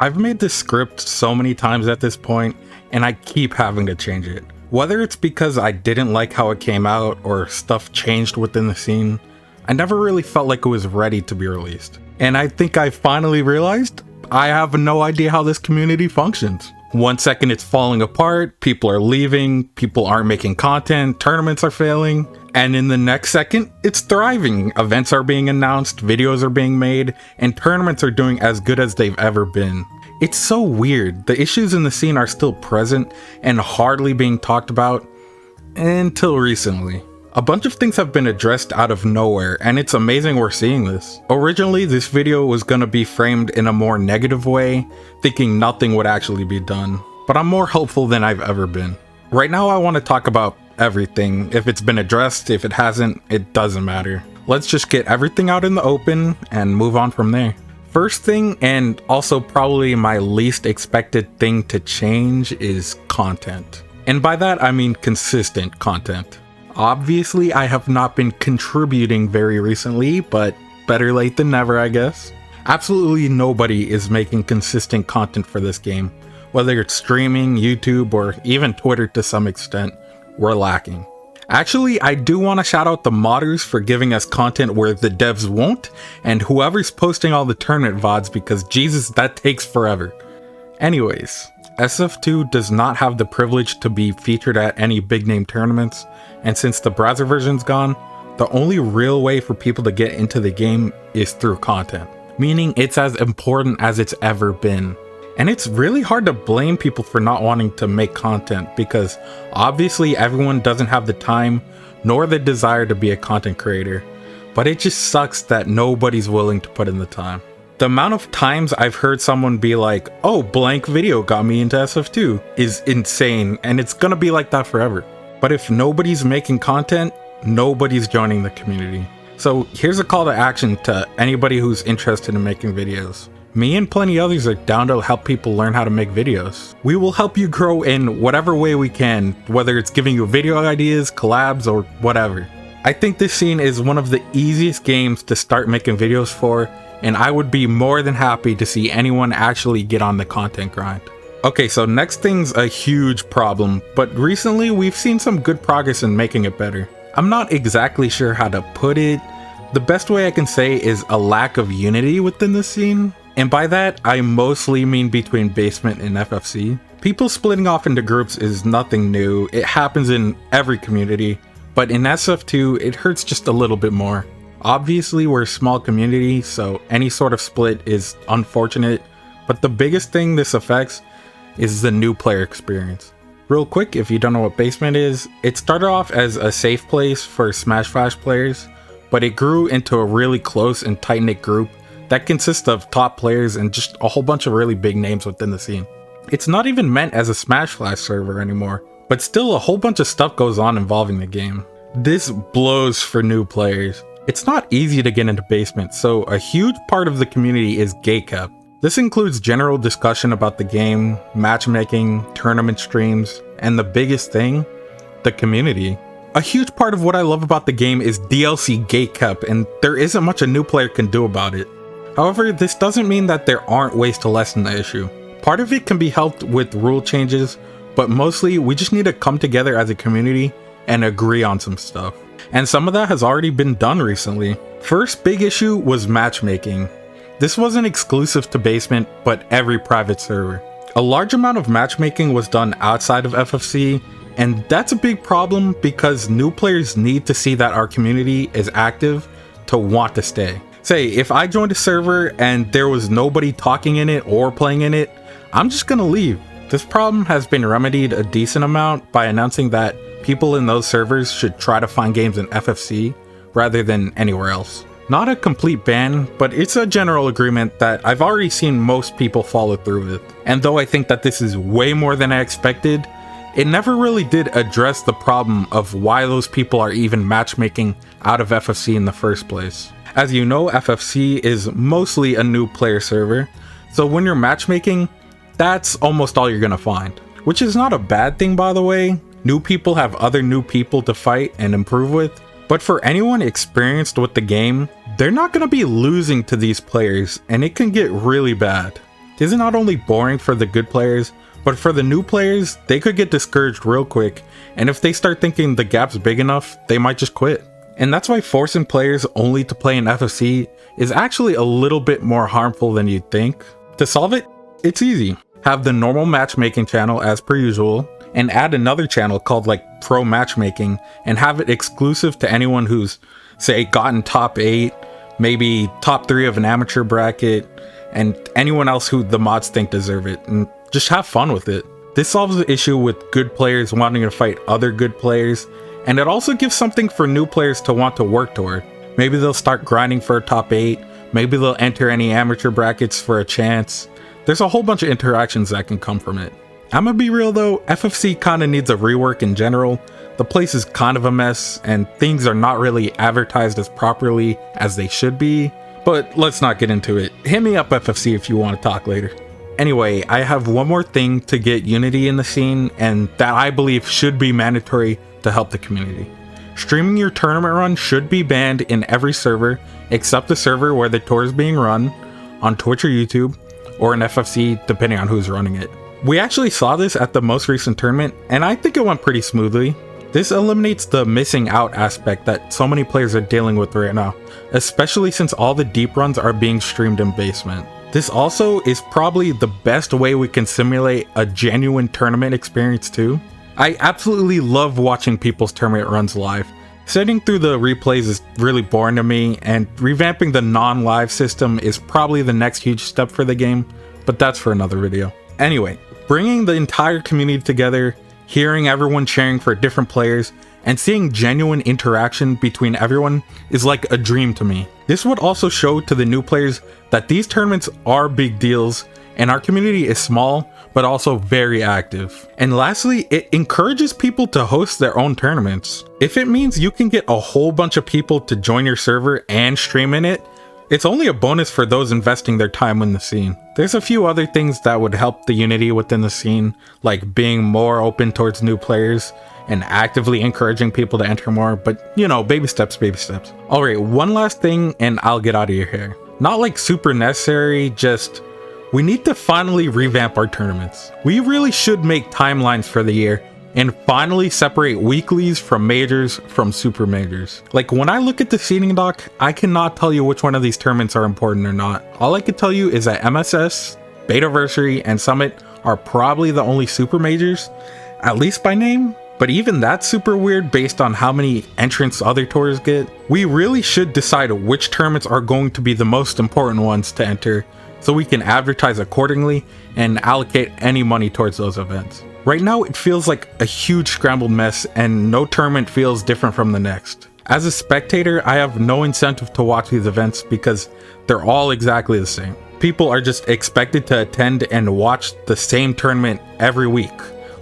I've made this script so many times at this point, and I keep having to change it. Whether it's because I didn't like how it came out or stuff changed within the scene, I never really felt like it was ready to be released. And I think I finally realized I have no idea how this community functions. One second it's falling apart, people are leaving, people aren't making content, tournaments are failing, and in the next second, it's thriving. Events are being announced, videos are being made, and tournaments are doing as good as they've ever been. It's so weird. The issues in the scene are still present and hardly being talked about until recently. A bunch of things have been addressed out of nowhere, and it's amazing we're seeing this. Originally, this video was gonna be framed in a more negative way, thinking nothing would actually be done, but I'm more hopeful than I've ever been. Right now, I want to talk about everything. If it's been addressed, if it hasn't, it doesn't matter. Let's just get everything out in the open and move on from there. First thing, and also probably my least expected thing to change, is content. And by that, I mean consistent content. Obviously, I have not been contributing very recently, but better late than never, I guess. Absolutely nobody is making consistent content for this game. Whether it's streaming, YouTube, or even Twitter to some extent, we're lacking. Actually, I do want to shout out the modders for giving us content where the devs won't, and whoever's posting all the tournament VODs, because Jesus, that takes forever. Anyways, SSF2 does not have the privilege to be featured at any big name tournaments, and since the browser version's gone, the only real way for people to get into the game is through content, meaning it's as important as it's ever been. And it's really hard to blame people for not wanting to make content, because obviously everyone doesn't have the time nor the desire to be a content creator, but it just sucks that nobody's willing to put in the time. The amount of times I've heard someone be like, oh, blank video got me into SF2 is insane, and it's gonna be like that forever. But if nobody's making content, nobody's joining the community. So here's a call to action to anybody who's interested in making videos. Me and plenty others are down to help people learn how to make videos. We will help you grow in whatever way we can, whether it's giving you video ideas, collabs, or whatever. I think this scene is one of the easiest games to start making videos for, and I would be more than happy to see anyone actually get on the content grind. Okay, so next thing's a huge problem, but recently we've seen some good progress in making it better. I'm not exactly sure how to put it. The best way I can say is a lack of unity within the scene. And by that, I mostly mean between Basement and FFC. People splitting off into groups is nothing new. It happens in every community, but in SF2, it hurts just a little bit more. Obviously, we're a small community, so any sort of split is unfortunate, but the biggest thing this affects is the new player experience. Real quick, if you don't know what Basement is, it started off as a safe place for Smash Flash players, but it grew into a really close and tight-knit group that consists of top players and just a whole bunch of really big names within the scene. It's not even meant as a Smash Flash server anymore, but still a whole bunch of stuff goes on involving the game. This blows for new players. It's not easy to get into Basement, so a huge part of the community is gatekept. This includes general discussion about the game, matchmaking, tournament streams, and the biggest thing, the community. A huge part of what I love about the game is DLC gatekept, and there isn't much a new player can do about it. However, this doesn't mean that there aren't ways to lessen the issue. Part of it can be helped with rule changes, but mostly we just need to come together as a community and agree on some stuff. And some of that has already been done recently. First big issue was matchmaking. This wasn't exclusive to Basement, but every private server. A large amount of matchmaking was done outside of FFC, and that's a big problem because new players need to see that our community is active to want to stay. Say, if I joined a server and there was nobody talking in it or playing in it, I'm just gonna leave. This problem has been remedied a decent amount by announcing that people in those servers should try to find games in FFC rather than anywhere else. Not a complete ban, but it's a general agreement that I've already seen most people follow through with. And though I think that this is way more than I expected, it never really did address the problem of why those people are even matchmaking out of FFC in the first place. As you know, FFC is mostly a new player server, so when you're matchmaking, that's almost all you're gonna find. Which is not a bad thing, by the way. New people have other new people to fight and improve with, but for anyone experienced with the game, they're not gonna be losing to these players, and it can get really bad. is not only boring for the good players, but for the new players, they could get discouraged real quick, and if they start thinking the gap's big enough, they might just quit. And that's why forcing players only to play in FFC is actually a little bit more harmful than you'd think. To solve it, it's easy. Have the normal matchmaking channel as per usual, and add another channel called like Pro Matchmaking, and have it exclusive to anyone who's, say, gotten top 8, maybe top 3 of an amateur bracket, and anyone else who the mods think deserve it, and just have fun with it. This solves the issue with good players wanting to fight other good players, and it also gives something for new players to want to work toward. Maybe they'll start grinding for a top 8, maybe they'll enter any amateur brackets for a chance. There's a whole bunch of interactions that can come from it. I'ma be real though, FFC kinda needs a rework in general. The place is kind of a mess, and things are not really advertised as properly as they should be, but let's not get into it. Hit me up FFC if you want to talk later. Anyway, I have one more thing to get unity in the scene, and that I believe should be mandatory to help the community. Streaming your tournament run should be banned in every server, except the server where the tour is being run, on Twitch or YouTube, or in FFC, depending on who's running it. We actually saw this at the most recent tournament, and I think it went pretty smoothly. This eliminates the missing out aspect that so many players are dealing with right now, especially since all the deep runs are being streamed in basement. This also is probably the best way we can simulate a genuine tournament experience too. I absolutely love watching people's tournament runs live. Sitting through the replays is really boring to me, and revamping the non-live system is probably the next huge step for the game, but that's for another video. Anyway, bringing the entire community together, hearing everyone cheering for different players, and seeing genuine interaction between everyone is like a dream to me. This would also show to the new players that these tournaments are big deals, and our community is small, but also very active. And lastly, it encourages people to host their own tournaments. If it means you can get a whole bunch of people to join your server and stream in it, it's only a bonus for those investing their time in the scene. There's a few other things that would help the unity within the scene, like being more open towards new players and actively encouraging people to enter more, but you know, baby steps, baby steps. Alright, one last thing and I'll get out of your hair. Not like super necessary, just we need to finally revamp our tournaments. We really should make timelines for the year and finally separate weeklies from majors from super majors. Like when I look at the seating doc, I cannot tell you which one of these tournaments are important or not. All I can tell you is that MSS, Betaversary, and Summit are probably the only super majors, at least by name. But even that's super weird based on how many entrants other tours get. We really should decide which tournaments are going to be the most important ones to enter, so we can advertise accordingly and allocate any money towards those events. Right now it feels like a huge scrambled mess, and no tournament feels different from the next. As a spectator, I have no incentive to watch these events because they're all exactly the same. People are just expected to attend and watch the same tournament every week.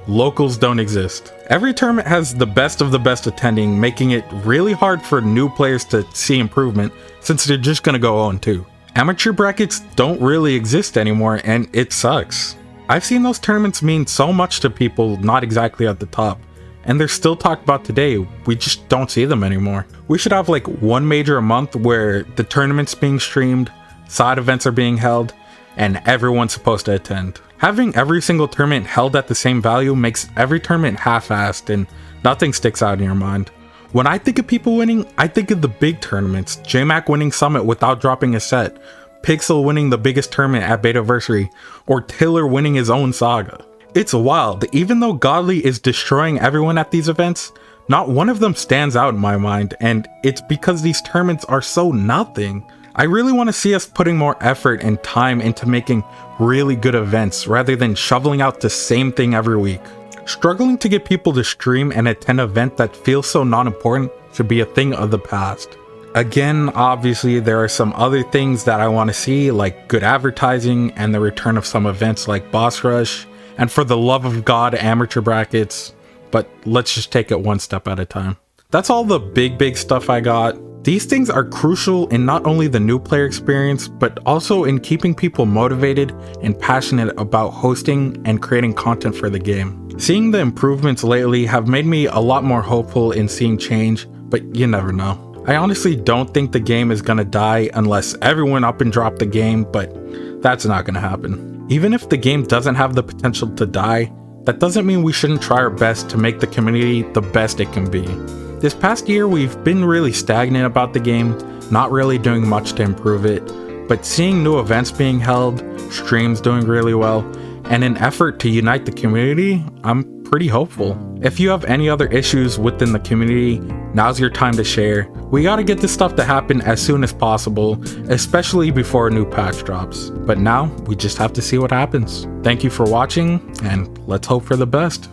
Locals don't exist. Every tournament has the best of the best attending, making it really hard for new players to see improvement since they're just gonna go 0-2. Amateur brackets don't really exist anymore, and it sucks. I've seen those tournaments mean so much to people not exactly at the top, and they're still talked about today. We just don't see them anymore. We should have like one major a month where the tournament's being streamed, side events are being held, and everyone's supposed to attend. Having every single tournament held at the same value makes every tournament half-assed and nothing sticks out in your mind. When I think of people winning, I think of the big tournaments. JMac winning Summit without dropping a set, Pixel winning the biggest tournament at Betaversary, or Tiller winning his own Saga. It's wild, even though Godly is destroying everyone at these events, not one of them stands out in my mind, and it's because these tournaments are so nothing. I really want to see us putting more effort and time into making really good events rather than shoveling out the same thing every week. Struggling to get people to stream and attend an event that feels so non-important should be a thing of the past. Again, obviously there are some other things that I want to see, like good advertising and the return of some events like Boss Rush, and for the love of God, amateur brackets, but let's just take it one step at a time. That's all the big stuff I got. These things are crucial in not only the new player experience, but also in keeping people motivated and passionate about hosting and creating content for the game. Seeing the improvements lately have made me a lot more hopeful in seeing change, but you never know. I honestly don't think the game is gonna die unless everyone up and drop the game, but that's not gonna happen. Even if the game doesn't have the potential to die, that doesn't mean we shouldn't try our best to make the community the best it can be. This past year, we've been really stagnant about the game, not really doing much to improve it, but seeing new events being held, streams doing really well, and an effort to unite the community, I'm pretty hopeful. If you have any other issues within the community, now's your time to share. We gotta get this stuff to happen as soon as possible, especially before a new patch drops. But now, we just have to see what happens. Thank you for watching, and let's hope for the best.